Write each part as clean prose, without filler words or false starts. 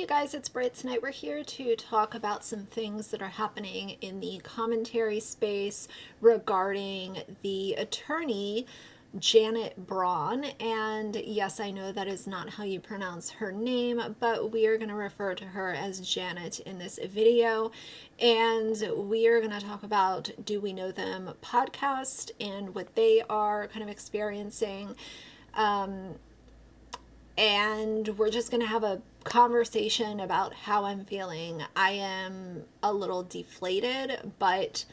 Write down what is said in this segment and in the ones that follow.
guys, it's Britt. Tonight we're here to talk about some things that are happening in the commentary space regarding the attorney Jeanette Braun. And yes, I know that is not how you pronounce her name, but we are going to refer to her as Janet in this video. And we are going to talk about Do We Know Them podcast and what they are kind of experiencing. And we're just going to have a conversation about how I'm feeling. I am a little deflated, but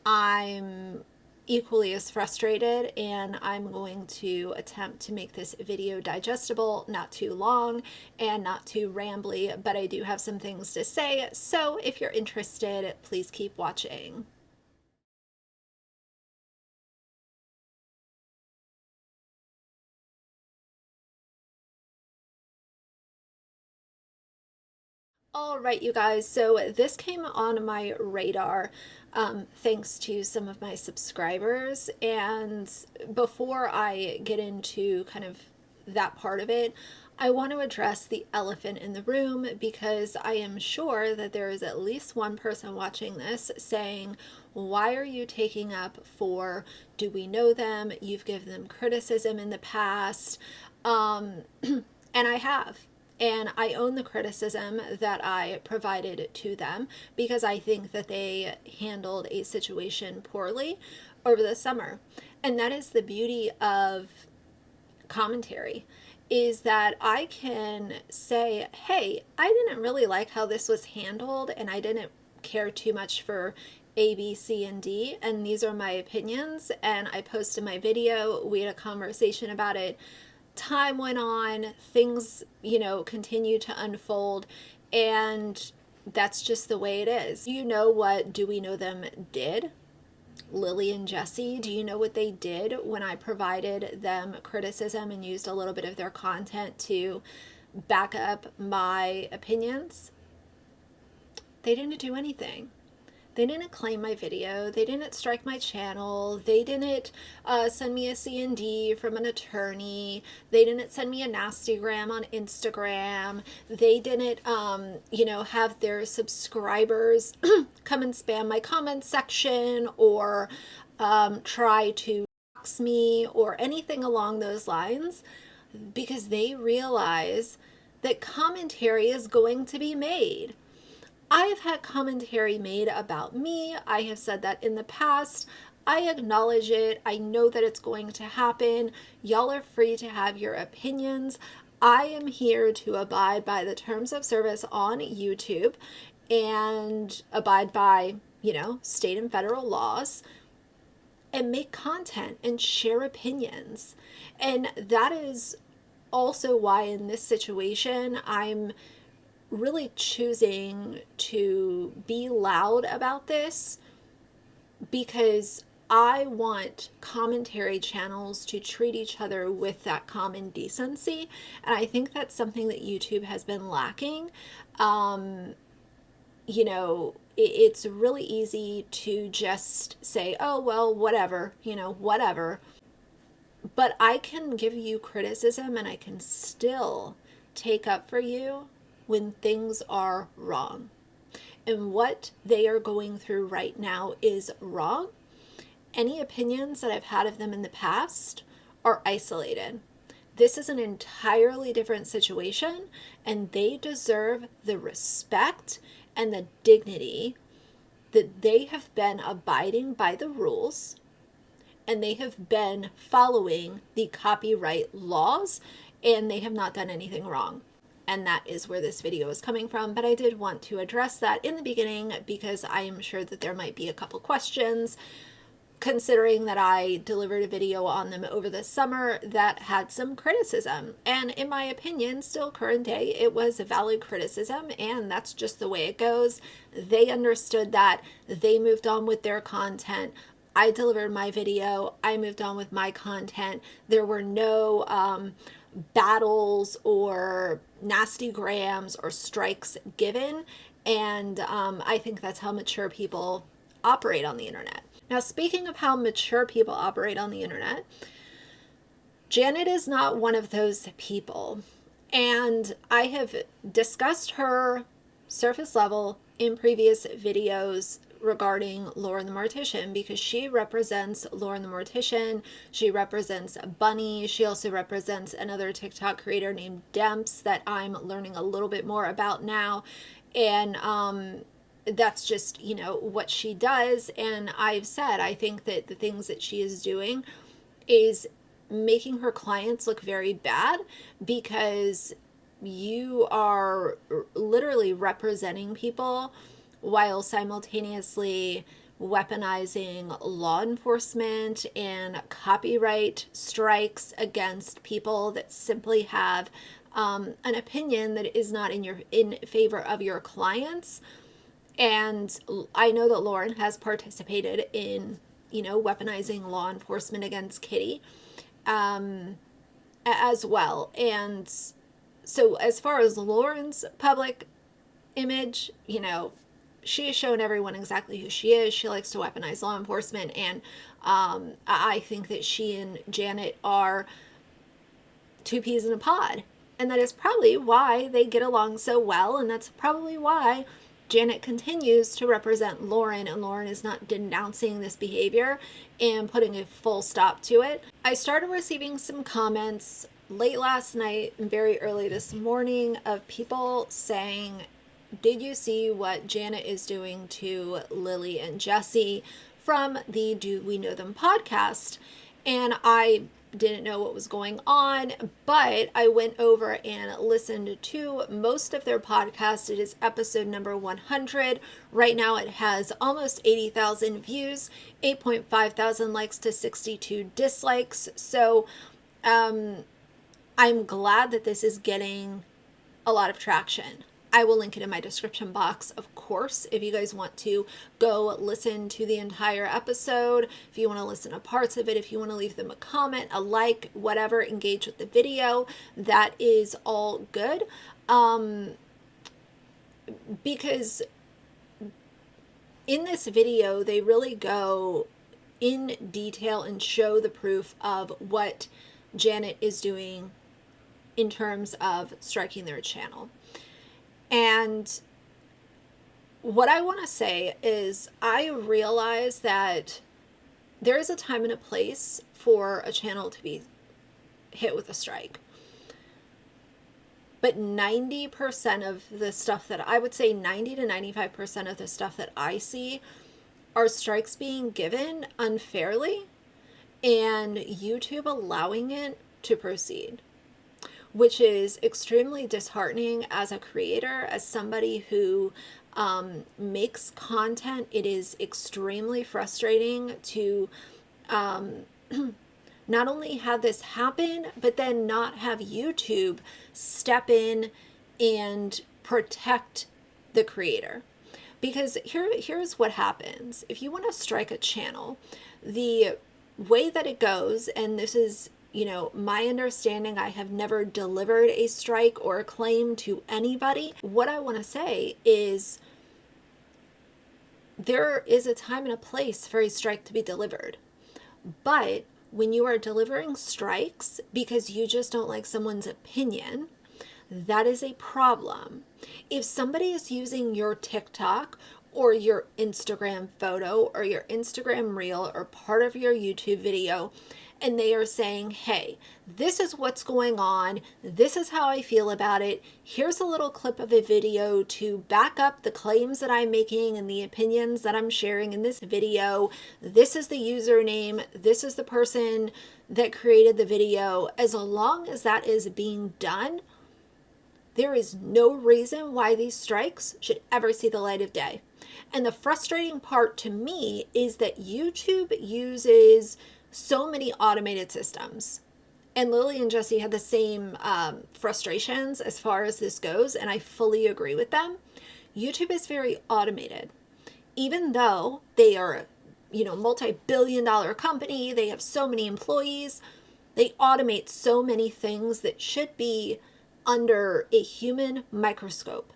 I'm equally as frustrated, and I'm going to attempt to make this video digestible, not too long and not too rambly, but I do have some things to say. So if you're interested, please keep watching. All right, you guys, so this came on my radar thanks to some of my subscribers. And before I get into kind of that part of it, I want to address the elephant in the room, because I am sure that there is at least one person watching this saying, why are you taking up for Do We Know Them? You've given them criticism in the past. And I have. And I own the criticism that I provided to them, because I think that they handled a situation poorly over the summer. And that is the beauty of commentary, is that I can say, hey, I didn't really like how this was handled, and I didn't care too much for A, B, C, and D, and these are my opinions, and I posted my video, we had a conversation about it. Time went on, things, continued to unfold, and that's just the way it is. You know what Do We Know Them did? Lily and Jesse, do you know what they did when I provided them criticism and used a little bit of their content to back up my opinions? They didn't do anything. They didn't claim my video. They didn't strike my channel. They didn't send me a C&D from an attorney. They didn't send me a nastygram on Instagram. They didn't, have their subscribers come and spam my comment section, or try to dox me or anything along those lines, because they realize that commentary is going to be made. I have had commentary made about me. I have said that in the past. I acknowledge it. I know that it's going to happen. Y'all are free to have your opinions. I am here to abide by the terms of service on YouTube and abide by, state and federal laws, and make content and share opinions. And that is also why in this situation, I'm really choosing to be loud about this, because I want commentary channels to treat each other with that common decency. And I think that's something that YouTube has been lacking. It's really easy to just say, oh, well, whatever, whatever. But I can give you criticism and I can still take up for you when things are wrong. And what they are going through right now is wrong. Any opinions that I've had of them in the past are isolated. This is an entirely different situation, and they deserve the respect and the dignity that they have been abiding by the rules, and they have been following the copyright laws, and they have not done anything wrong. And that is where this video is coming from. But I did want to address that in the beginning, because I am sure that there might be a couple questions, considering that I delivered a video on them over the summer that had some criticism. And in my opinion, still current day, it was a valid criticism, and that's just the way it goes. They understood that. They moved on with their content. I delivered my video. I moved on with my content. There were no battles or nastygrams or strikes given, and I think that's how mature people operate on the internet. Now, speaking of how mature people operate on the internet, Janet is not one of those people. And I have discussed her surface level in previous videos regarding Lauren the Mortician, because she represents Lauren the Mortician. She represents Bunny. She also represents another TikTok creator named Demps that I'm learning a little bit more about now. And that's just, what she does. And I've said, I think that the things that she is doing is making her clients look very bad, because you are literally representing people while simultaneously weaponizing law enforcement and copyright strikes against people that simply have an opinion that is not in favor of your clients. And I know that Lauren has participated in, weaponizing law enforcement against Kitty as well. And so, as far as Lauren's public image, she has shown everyone exactly who she is. She likes to weaponize law enforcement. And I think that she and Janet are two peas in a pod. And that is probably why they get along so well. And that's probably why Janet continues to represent Lauren, and Lauren is not denouncing this behavior and putting a full stop to it. I started receiving some comments late last night and very early this morning of people saying, did you see what Janet is doing to Lily and Jesse from the Do We Know Them podcast? And I didn't know what was going on, but I went over and listened to most of their podcast. It is episode number 100. Right now it has almost 80,000 views, 8.5 thousand likes to 62 dislikes. So I'm glad that this is getting a lot of traction. I will link it in my description box, of course, if you guys want to go listen to the entire episode, if you want to listen to parts of it, if you want to leave them a comment, a like, whatever, engage with the video, that is all good. Because in this video, they really go in detail and show the proof of what Janet is doing in terms of striking their channel. And what I want to say is, I realize that there is a time and a place for a channel to be hit with a strike. But 90% of the stuff that I would say 90 to 95% of the stuff that I see are strikes being given unfairly and YouTube allowing it to proceed, which is extremely disheartening as a creator, as somebody who makes content. It is extremely frustrating to not only have this happen, but then not have YouTube step in and protect the creator. Because here's what happens. If you want to strike a channel, the way that it goes, and this is, my understanding, I have never delivered a strike or a claim to anybody. What I want to say is, there is a time and a place for a strike to be delivered. But when you are delivering strikes because you just don't like someone's opinion, that is a problem. If somebody is using your TikTok or your Instagram photo or your Instagram reel or part of your YouTube video, and they are saying, hey, this is what's going on, this is how I feel about it, here's a little clip of a video to back up the claims that I'm making and the opinions that I'm sharing in this video, this is the username, this is the person that created the video, as long as that is being done, there is no reason why these strikes should ever see the light of day. And the frustrating part to me is that YouTube uses so many automated systems. And Lily and Jesse had the same frustrations as far as this goes, and I fully agree with them. YouTube is very automated. Even though they are, multi-billion-dollar company, they have so many employees, they automate so many things that should be under a human microscope.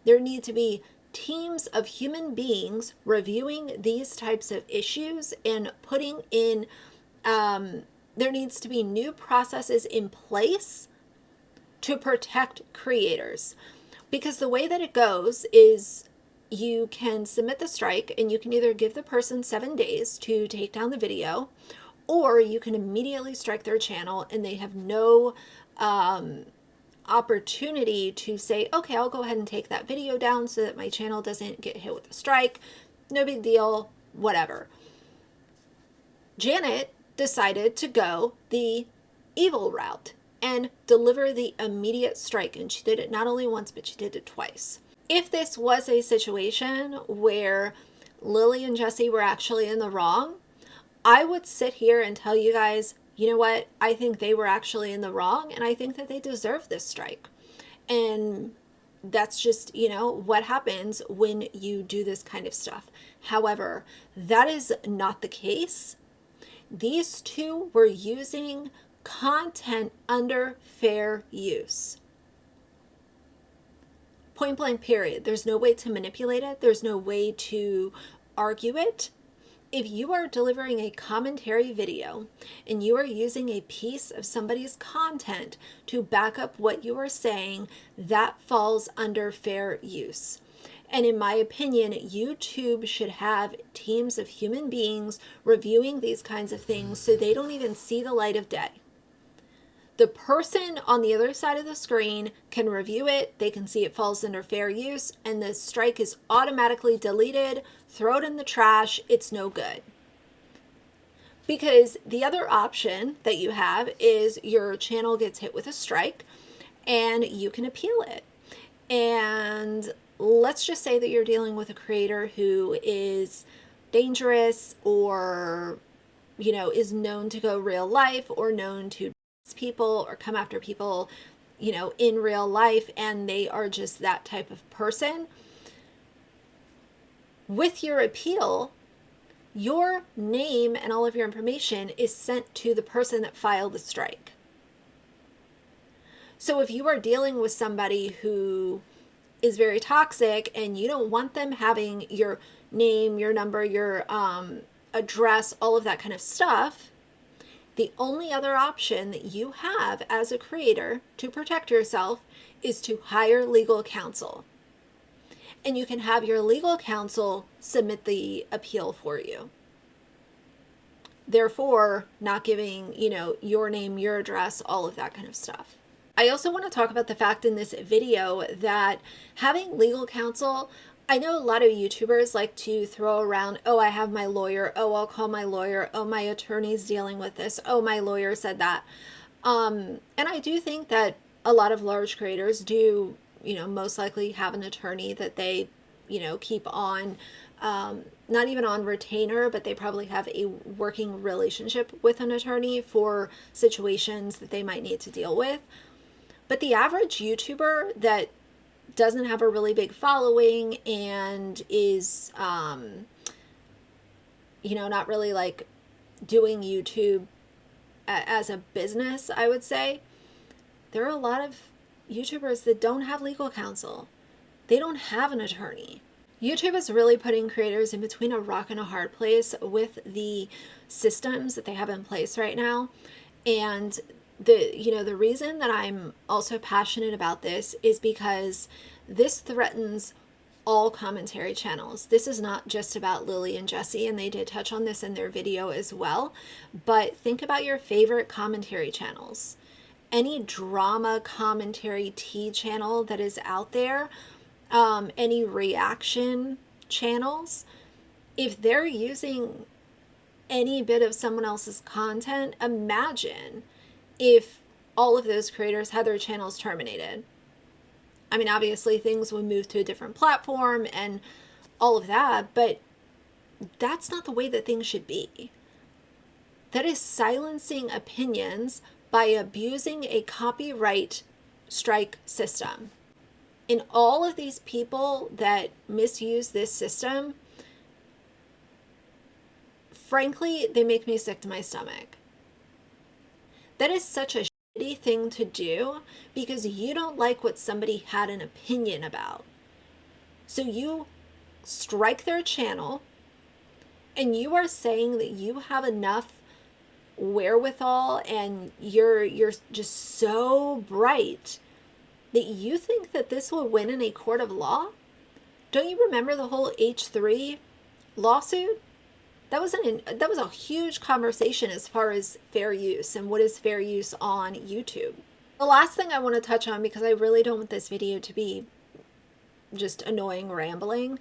There need to be teams of human beings reviewing these types of issues and putting in, there needs to be new processes in place to protect creators. Because the way that it goes is you can submit the strike and you can either give the person 7 days to take down the video, or you can immediately strike their channel and they have no opportunity to say, okay, I'll go ahead and take that video down so that my channel doesn't get hit with a strike. No big deal, whatever. Janet decided to go the evil route and deliver the immediate strike. And she did it not only once, but she did it twice. If this was a situation where Lily and Jesse were actually in the wrong, I would sit here and tell you guys, you know what? I think they were actually in the wrong, and I think that they deserve this strike. And that's just, what happens when you do this kind of stuff. However, that is not the case. These two were using content under fair use. Point blank, period. There's no way to manipulate it. There's no way to argue it. If you are delivering a commentary video and you are using a piece of somebody's content to back up what you are saying, that falls under fair use. And in my opinion, YouTube should have teams of human beings reviewing these kinds of things so they don't even see the light of day. The person on the other side of the screen can review it, they can see it falls under fair use, and the strike is automatically deleted, throw it in the trash, it's no good. Because the other option that you have is your channel gets hit with a strike and you can appeal it. And let's just say that you're dealing with a creator who is dangerous or, is known to go real life or known to people or come after people, in real life, and they are just that type of person. With your appeal, your name and all of your information is sent to the person that filed the strike. So if you are dealing with somebody who is very toxic and you don't want them having your name, your number, your address, all of that kind of stuff, the only other option that you have as a creator to protect yourself is to hire legal counsel. And you can have your legal counsel submit the appeal for you. Therefore, not giving, your name, your address, all of that kind of stuff. I also want to talk about the fact in this video that having legal counsel, I know a lot of YouTubers like to throw around, oh, I have my lawyer, oh, I'll call my lawyer, oh, my attorney's dealing with this, oh, my lawyer said that. And I do think that a lot of large creators do, most likely have an attorney that they, keep on, not even on retainer, but they probably have a working relationship with an attorney for situations that they might need to deal with. But the average YouTuber that doesn't have a really big following and is, not really like doing YouTube as a business, I would say, there are a lot of YouTubers that don't have legal counsel. They don't have an attorney. YouTube is really putting creators in between a rock and a hard place with the systems that they have in place right now. And the reason that I'm also passionate about this is because this threatens all commentary channels. This is not just about Lily and Jesse, and they did touch on this in their video as well, but think about your favorite commentary channels. Any drama commentary tea channel that is out there, any reaction channels, if they're using any bit of someone else's content, imagine if all of those creators had their channels terminated. I mean, obviously things would move to a different platform and all of that, but that's not the way that things should be. That is silencing opinions by abusing a copyright strike system. And all of these people that misuse this system, frankly, they make me sick to my stomach. That is such a shitty thing to do because you don't like what somebody had an opinion about. So you strike their channel and you are saying that you have enough wherewithal and you're just so bright that you think that this will win in a court of law? Don't you remember the whole H3 lawsuit? That was a huge conversation as far as fair use and what is fair use on YouTube. The last thing I want to touch on, because I really don't want this video to be just annoying rambling,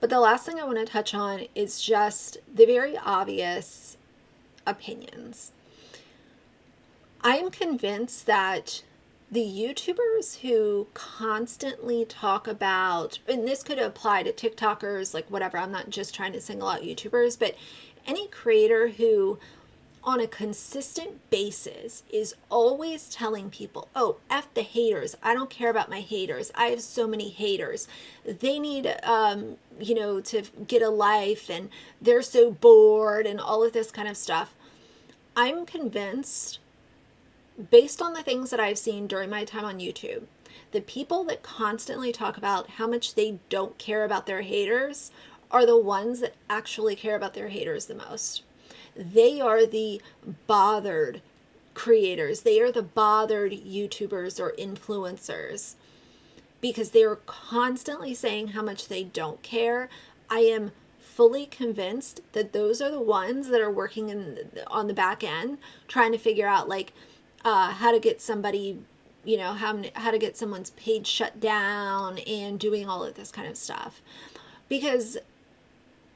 but the last thing I want to touch on is just the very obvious opinions. I am convinced that the YouTubers who constantly talk about, and this could apply to TikTokers, like whatever, I'm not just trying to single out YouTubers, but any creator who on a consistent basis is always telling people, oh, F the haters. I don't care about my haters. I have so many haters. They need, to get a life, and they're so bored and all of this kind of stuff. I'm convinced, based on the things that I've seen during my time on YouTube, the people that constantly talk about how much they don't care about their haters are the ones that actually care about their haters the most. They are the bothered creators. They are the bothered YouTubers or influencers, because they are constantly saying how much they don't care. I am fully convinced that those are the ones that are working on the back end, trying to figure out how to get somebody, how to get someone's page shut down and doing all of this kind of stuff. Because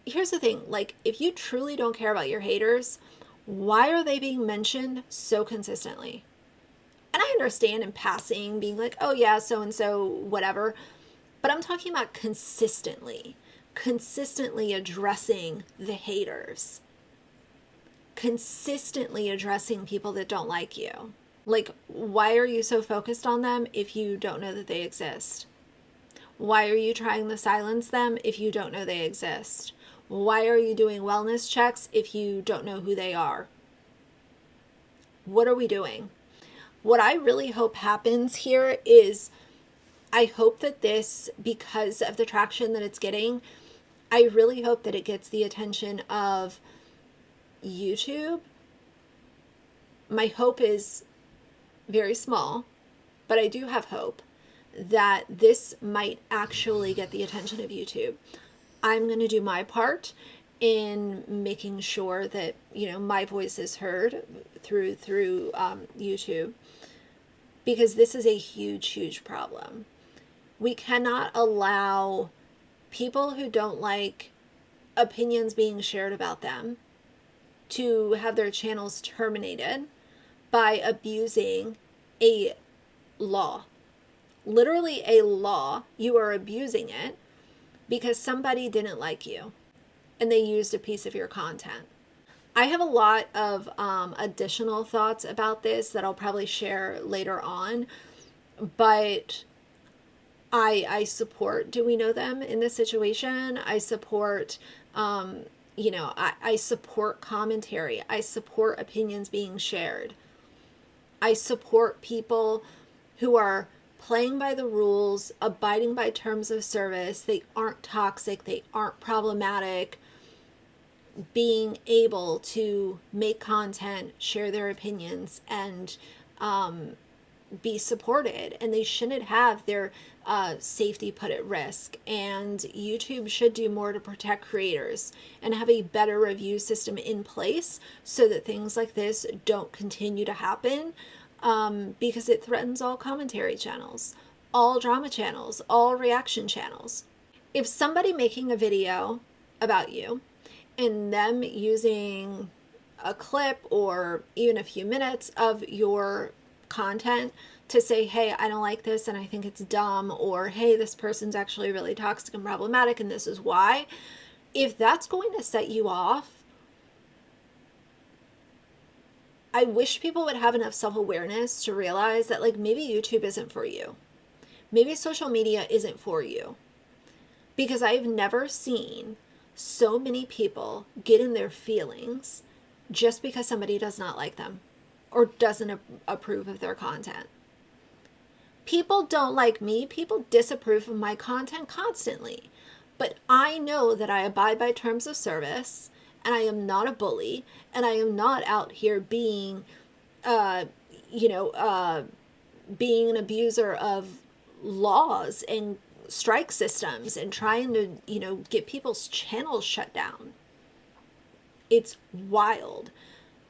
here's the thing, if you truly don't care about your haters, why are they being mentioned so consistently? And I understand in passing being like, oh yeah, so and so, whatever. But I'm talking about consistently addressing the haters, consistently addressing people that don't like you. Why are you so focused on them if you don't know that they exist? Why are you trying to silence them if you don't know they exist? Why are you doing wellness checks if you don't know who they are? What are we doing? What I really hope happens here is, I hope that this, because of the traction that it's getting, I really hope that it gets the attention of YouTube. My hope is very small, but I do have hope that this might actually get the attention of YouTube. I'm going to do my part in making sure that, my voice is heard through YouTube, because this is a huge problem. We cannot allow people who don't like opinions being shared about them to have their channels terminated by abusing a law. Literally a law. You are abusing it because somebody didn't like you and they used a piece of your content. I have a lot of additional thoughts about this that I'll probably share later on, but I support Do We Know Them in this situation. I support, I support commentary. I support opinions being shared. I support people who are playing by the rules, abiding by terms of service. They aren't toxic. They aren't problematic. Being able to make content, share their opinions, and be supported. And they shouldn't have their safety put at risk. And YouTube should do more to protect creators and have a better review system in place so that things like this don't continue to happen, because it threatens all commentary channels, all drama channels, all reaction channels. If somebody making a video about you and them using a clip or even a few minutes of your content to say, hey, I don't like this and I think it's dumb, or hey, this person's actually really toxic and problematic and this is why, if that's going to set you off, I wish people would have enough self-awareness to realize that maybe YouTube isn't for you. Maybe social media isn't for you. Because I've never seen so many people get in their feelings just because somebody does not like them or doesn't approve of their content. People don't like me. People disapprove of my content constantly. But I know that I abide by terms of service, and I am not a bully, and I am not out here being, being an abuser of laws and strike systems and trying to, get people's channels shut down. It's wild.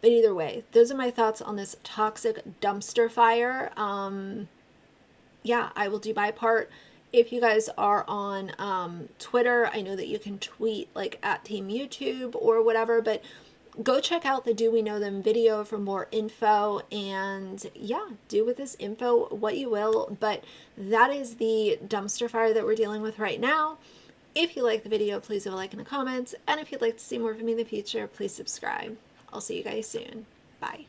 But either way, those are my thoughts on this toxic dumpster fire. Yeah, I will do my part. If you guys are on Twitter, I know that you can tweet like at Team YouTube or whatever, but go check out the Do We Know Them video for more info. And yeah, do with this info what you will. But that is the dumpster fire that we're dealing with right now. If you like the video, please leave a like in the comments. And if you'd like to see more from me in the future, please subscribe. I'll see you guys soon. Bye.